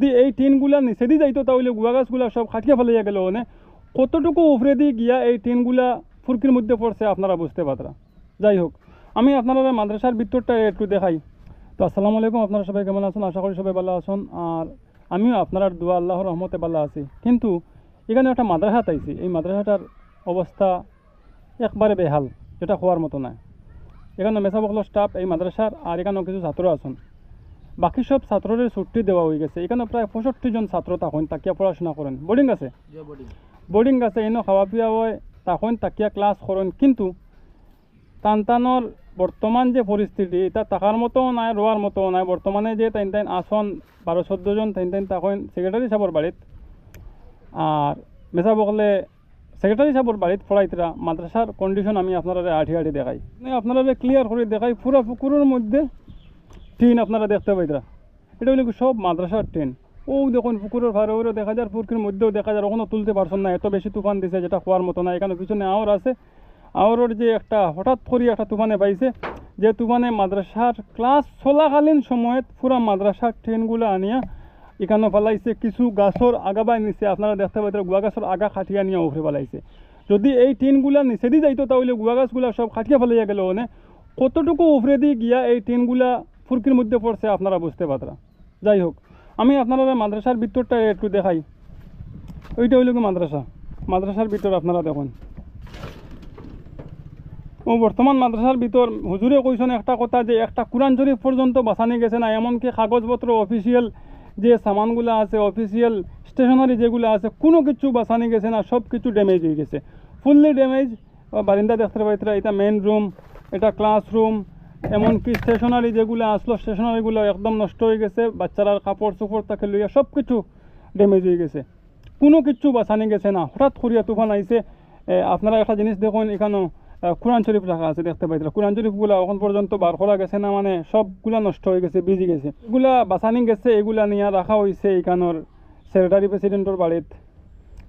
যদি এই টিনগুলা নিচে দিয়ে যাইতো তাহলে গুয়া গাছগুলা সব খাটিয়ে ফেলাইয়া গেল মানে কতটুকু উপরে দিয়ে গিয়া এই টিনগুলা ফুরকির মধ্যে পড়ছে আপনারা বুঝতে পাররা। যাই হোক, আমি আপনারা মাদ্রাসার ভিতরটা একটু দেখাই। তো আসসালামু আলাইকুম, আপনারা সবাই কেমন আছেন? আশা করি সবাই ভালো আছেন। আর আমিও আপনার দোয়া আল্লাহর রহমতে ভালো আছি। কিন্তু এখানে একটা মাদ্রাসা আইছি, এই মাদ্রাসাটার অবস্থা একবারে বেহাল, যেটা হওয়ার মতো নয়। এখানে মেসাবকল স্টাফ এই মাদ্রাসার, আর এখানেও কিছু ছাত্র আছেন। বাকি সব ছাত্রের ছুটি দেওয়া হয়ে গেছে। এখানে প্রায় 65 জন ছাত্র তখন তাকিয়া পড়াশোনা করেন। বোর্ডিং আছে, বোর্ডিং আছে, এনে খাওয়া পিয়া হয়, তখন তাকিয়া ক্লাস করেন। কিন্তু টানটানোর বর্তমান যে পরিস্থিতি, এটা টাকার মতো নাই, রোয়ার মতো নাই। বর্তমানে যে টাইন আসন 12-14 জন তখন সেক্রেটারি সাহেবের বাড়িত, আর মেসা বকলে সেক্রেটারি সাহেবের বাড়িত পড়াইতরা। মাদ্রাসার কন্ডিশন আমি আপনারা আঠি দেখাই, আপনারা ক্লিয়ার করে দেখাই। পুরা পুকুরের মধ্যে টিন আপনারা দেখতে পাইতরা, এটা হলো সব মাদ্রাসার টিন। ও দেখুন পুকুরের ভাড়াও দেখা যায়, পুকুরের মধ্যেও দেখা যায়, ওখানে তুলতে পারছেন না, এত বেশি তুফান দিছে যেটা হওয়ার মতো না। এখানে পিছনে আওর আছে, আওরের যে একটা হঠাৎ করে একটা তুফানে পাইছে, যে তুফানে মাদ্রাসার ক্লাস চলাকালীন সময়ত পুরা মাদ্রাসার ট্রেনগুলো আনিয়া এখানে ফেলাইছে। কিছু গাছর আগা বাই নিচে আপনারা দেখতে পাইতে, গুয়া গাছের আগা খাটিয়া নিয়ে উঠে ফেলাইছে। যদি এই টিনগুলা নিচে দিয়ে যাইতো তাহলে গুয়া গাছগুলা সব খাটিয়া ফেলাইয়া গেল মানে কতটুকু উপরে দিয়ে গিয়া এই টিনগুলা ফুরকির মধ্যে পড়ছে আপনারা বুঝতে পাররা। যাই হোক, আমি আপনারা মাদ্রাসার ভিতরটা একটু দেখাই। ওইটা হইল কি মাদ্রাসা, মাদ্রাসার ভিতর আপনারা দেখুন। ও বর্তমান মাদ্রাসার ভিতর হুজুরে কইছেন একটা কথা, যে একটা কোরআন শরীফ পর্যন্ত বাঁচানি গেছে না। এমনকি কাগজপত্র অফিসিয়াল যে সামানগুলো আছে, অফিসিয়াল স্টেশনারি যেগুলো আছে, কোনো কিছু বাঁচানি গেছে না, সব কিছু ড্যামেজ হয়ে গেছে, ফুললি ড্যামেজ। বারিন্দা দেখতে পাইতরা, এটা মেন রুম, এটা ক্লাসরুম, এমনকি স্টেশনারি যেগুলো আসলো স্টেশনারিগুলো একদম নষ্ট হয়ে গেছে। বাচ্চারার কাপড় চোপড় তাকে লইয়া সব কিছু ড্যামেজ হয়ে গেছে, কোনো কিছু বাঁচানি গেছে না। হঠাৎ করিয়া তুফান আইছে। আপনারা একটা জিনিস দেখুন, এখানেও কোরআন শরীফ রাখা আছে দেখতে পাইতরা। কোরআন শরীফগুলো এখন পর্যন্ত বার করা গেছে না, মানে সবগুলা নষ্ট হয়ে গেছে, ভিজি গেছে। এগুলা বাঁচানি গেছে, এগুলা নিয়ে রাখা হয়েছে এখানোর সেক্রেটারি প্রেসিডেন্টের বাড়িত,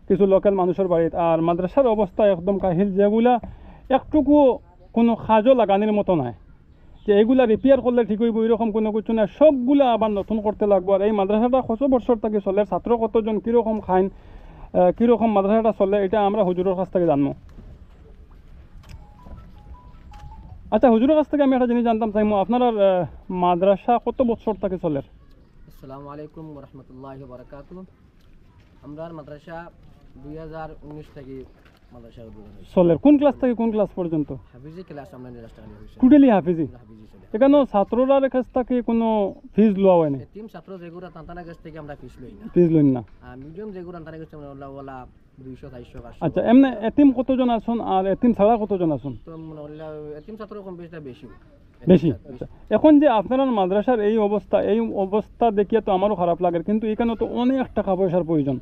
কিছু লোকাল মানুষের বাড়িত। আর মাদ্রাসার অবস্থা একদম কাহিল, যেগুলা একটুকু কোনো কাজও লাগানির মতো নাই, যে এগুলা রিপেয়ার করলে ঠিক হইব এরকম কোনো কিছু না। সবগুলা আবার নতুন করতে লাগবো। আর এই মাদ্রাসাটা কত বছর থেকে চলে, ছাত্র কতজন, কীরকম খাইন, কীরকম মাদ্রাসাটা চলে, এটা আমরা হুজুরের কাছ থেকে জানবো। আচ্ছা, হুজুরের কাছ থেকে আমি একটা জিনিস জানতাম চাইমো, আপনার মাদ্রাসা কত বছর থেকে চলে? আসসালামু আলাইকুম ওয়া রাহমাতুল্লাহি ওয়া বারাকাতুহু। আমরা মাদ্রাসা 2019 থেকে মাদ্রাসা চলে। কোন ক্লাস থেকে কোন ক্লাস পর্যন্ত? হাফিজি ক্লাস আমরা নিরাস্তা হইছে, টোটালি হাফিজি। হাফিজি চলে। এখানে ছাত্ররার কাছ থেকে কোনো ফিজ লওয়া হয় না? এতিম ছাত্র যেগুলা তান্তানা কাছ থেকে আমরা ফিস লই না, ফিজ লই না। আর মিডিয়াম যেগুলা তান্তানা কাছ থেকে আমরা ওলা 200-400 500। আচ্ছা, এমনি এতিম কতজন আছেন আর এতিম ছাড়া কতজন আছেন? তো ওলা এতিম ছাত্র কম বেশটা বেশি বেশি। আচ্ছা, এখন যে আপনার মাদ্রাসার এই অবস্থা দেখিয়ে তো আমারও খারাপ লাগে, কিন্তু এখানে তো অনেক টাকা পয়সার প্রয়োজন।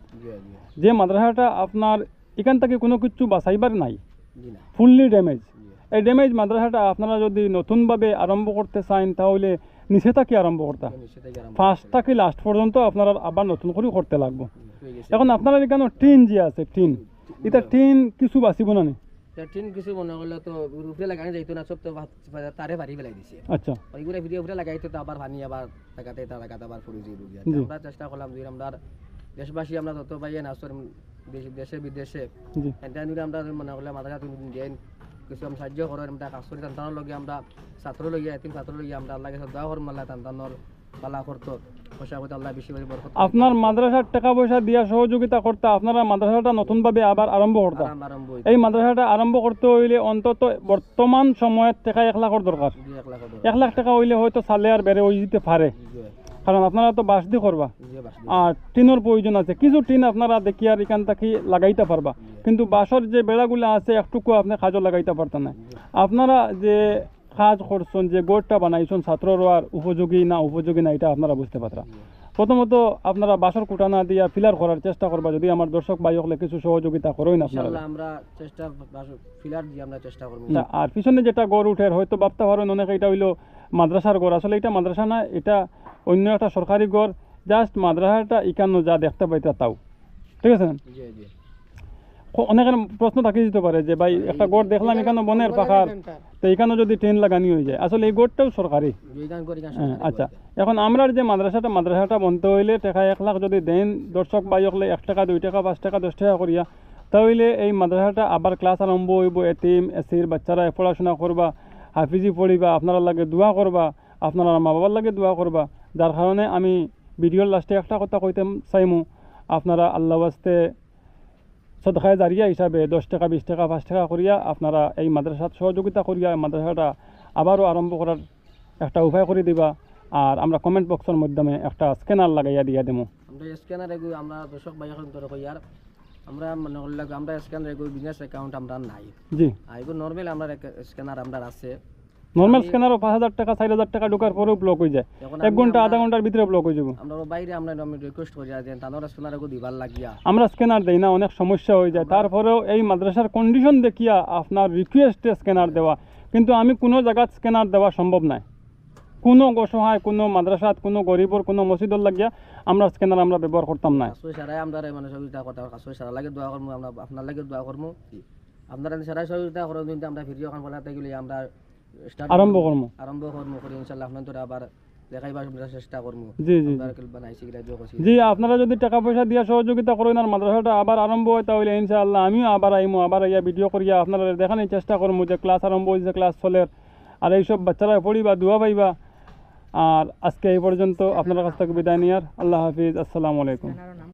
যে মাদ্রাসাটা আপনার এখান থেকে কোনো কিছু বাঁচাইবার নাই, ফুললি ড্যামেজ। এই ড্যামেজ মাদ্রাসাটা আপনারা যদি নতুনভাবে আরম্ভ করতে চান তাহলে নিচে থেকে আরম্ভ করতে, ফার্স্ট থেকে লাস্ট পর্যন্ত আপনারা আবার নতুন করে করতে লাগবে। এখন আপনারা এখানে টিন যে আছে, টিন, এটা টিন কিছু বাঁচিব না নি? টিন কিছু মনে করলে তো উপরে লাগানো যাইতো না, সব তো তারে ভারী বেলাই দিছে। আচ্ছা, ওইগুলো ভিডিও উপরে লাগাইতো তো আবার ভানি আবার টাকাতে টাকাতে আবার ফুরি দিয়ে আমরা চেষ্টা করলাম যে আমরা দেশবাসী আমরা যত পাইয়েন আসর দেশে বিদেশে এটা নিয়ে আমরা মনে করলে মাদ্রাসা দিয়ে কিছু আমি সাহায্য করেন। আমরা কাজ করি তান্তানোর লগে, আমরা ছাত্র লইয়া এতিম ছাত্র লইয়া আমরা আল্লাহকে দোয়া করম আল্লাহ তান্তানোর পালা করতো, পয়সা করতে আল্লাহ বেশি বেশি বরকত। আপনার মাদ্রাসার টাকা পয়সা দিয়া সহযোগিতা করতে আপনারা মাদ্রাসাটা নতুনভাবে আবার আরম্ভ করতে। এই মাদ্রাসাটা আরম্ভ করতে হইলে অন্তত বর্তমান সময়ের টাকা 1 লাখের দরকার। 1 লাখ টাকা হইলে হয়তো সালে আর বেড়ে হয়ে যেতে পারে, কারণ আপনারা তো বাঁশ দিয়ে করবা, আর টিনের প্রয়োজন আছে। কিছু টিন আপনারা দেখি আর এখান থেকে লাগাইতে পারবা, কিন্তু বাঁশের যে বেড়াগুলো আছে একটুকু আপনি কাজও লাগাইতে পারতেন না। আপনারা যে কাজ করছেন, যে গোড়টা বানাইছেন, ছাত্ররা আর উপযোগী না উপযোগী না এটা আপনারা বুঝতে পাররা। প্রথমত আপনারা বাঁশের কুটা না দিয়া ফিলার করার চেষ্টা করবা, যদি আমার দর্শক ভাই হলে কিছু সহযোগিতা করেন আপনারা। আমরা চেষ্টা ফিলার দিয়ে আমরা চেষ্টা করব। আর পিছনে যেটা গড় উঠে হয়তো ভাবতে পারেন অনেকে এটা হইলো মাদ্রাসার গড়, আসলে এটা মাদ্রাসা না, এটা অন্য একটা সরকারি ঘর। জাস্ট মাদ্রাসাটা এখানে যা দেখতে পাইতা তাও, ঠিক আছে? অনেকের প্রশ্ন থাকি যেতে পারে যে ভাই একটা গড় দেখলাম এখানে বনের পাখার, তো এখানে যদি ট্রেন লাগানি হয়ে যায়, আসলে এই গড়টাও সরকারি। হ্যাঁ, আচ্ছা, এখন আমরা যে মাদ্রাসাটা বনতে হইলে টাকা 1 লাখ যদি দেন দর্শক ভাই হলে 1 টাকা 2 টাকা 5 টাকা 10 টাকা করিয়া, তাহলে এই মাদ্রাসাটা আবার ক্লাস আরম্ভ হইব, এতিম এসির বাচ্চারা পড়াশোনা করবা, হাফিজি পড়িবা, আপনারা লাগে দোয়া করবা, আপনারা মা বাবার লাগে দোয়া করবা। যার কারণে আমি ভিডিওর লাস্টে একটা কথা কইতে চাইমু, আপনারা আল্লাহ ওয়াস্তে সদকায়ে জারিয়া হিসাবে 10 টাকা 20 টাকা 5 টাকা করিয়া আপনারা এই মাদ্রাসাত সহযোগিতা করিয়া এই মাদ্রাসাটা আবারও আরম্ভ করার একটা উপায় করে দিবা। আর আমরা কমেন্ট বক্সের মাধ্যমে একটা স্ক্যানার লাগাইয়া দিয়া দেবো। আমরা স্ক্যানার এগো আমরা দর্শক ভাই এখন তোর কইয়ার আমরা মনে করলে আমরা স্ক্যানার এগো বিজনেস অ্যাকাউন্ট আমরা নাই। জি, এগো নরমাল আমরা স্ক্যানার আমরা আছে। নর্মাল স্ক্যানারও 5,000 টাকা 4,000 টাকা ঢোকার পরেও ব্লক হয়ে যায়, 1 ঘন্টা আধা ঘন্টার ভিতরে ব্লক হয়ে যাবো। আমরা বাইরে আমরা রিকোয়েস্ট করি যে তানোর স্ক্যানার এগো দিবার লাগিয়া আমরা স্ক্যানার দেই না, অনেক সমস্যা হয়ে যায়। তারপরেও এই মাদ্রাসার কন্ডিশন দেখিয়া আপনার রিকোয়েস্টে স্ক্যানার দেওয়া, কিন্তু আমি কোনো জায়গায় স্ক্যানার দেওয়া সম্ভব নয়। কোনো অসহায় কোনো মাদ্রাসাত কোনো গরিবর কোনো মসজিদর লাগিয়া আমরা স্ক্যানার আমরা ব্যবহার করতাম না। কাছে সারাই আমরা মানে সহযোগিতা করতে কাছে সারা লাগে দোয়া করবো, আমরা আপনার লাগে দোয়া করবো, আপনারা সারাই সহযোগিতা করবো। কিন্তু আমরা ভিডিও এখন বলাতে গেলে আমরা আরম্ভ করবো করি ইনশাআল্লাহ। আপনার তোরা আবার দেখাইবার চেষ্টা করবো। জি জি জি, আপনারা যদি টাকা পয়সা দিয়া সহযোগিতা করেন আর মাদ্রাসাটা আবার আরম্ভ হয়, তাহলে ইনশাআল্লাহ আমিও আবার আইমো, আবার ইয়া ভিডিও করিয়া আপনারা দেখানোর চেষ্টা করবো যে ক্লাস আরম্ভ হয়েছে, ক্লাস চলের, আর এইসব বাচ্চারা পড়িবা দোয়া পাইবা। আর আজকে এই পর্যন্ত আপনার কাছ থেকে বিদায় নিয়ার। আল্লাহ হাফিজ, আসসালামু আলাইকুম।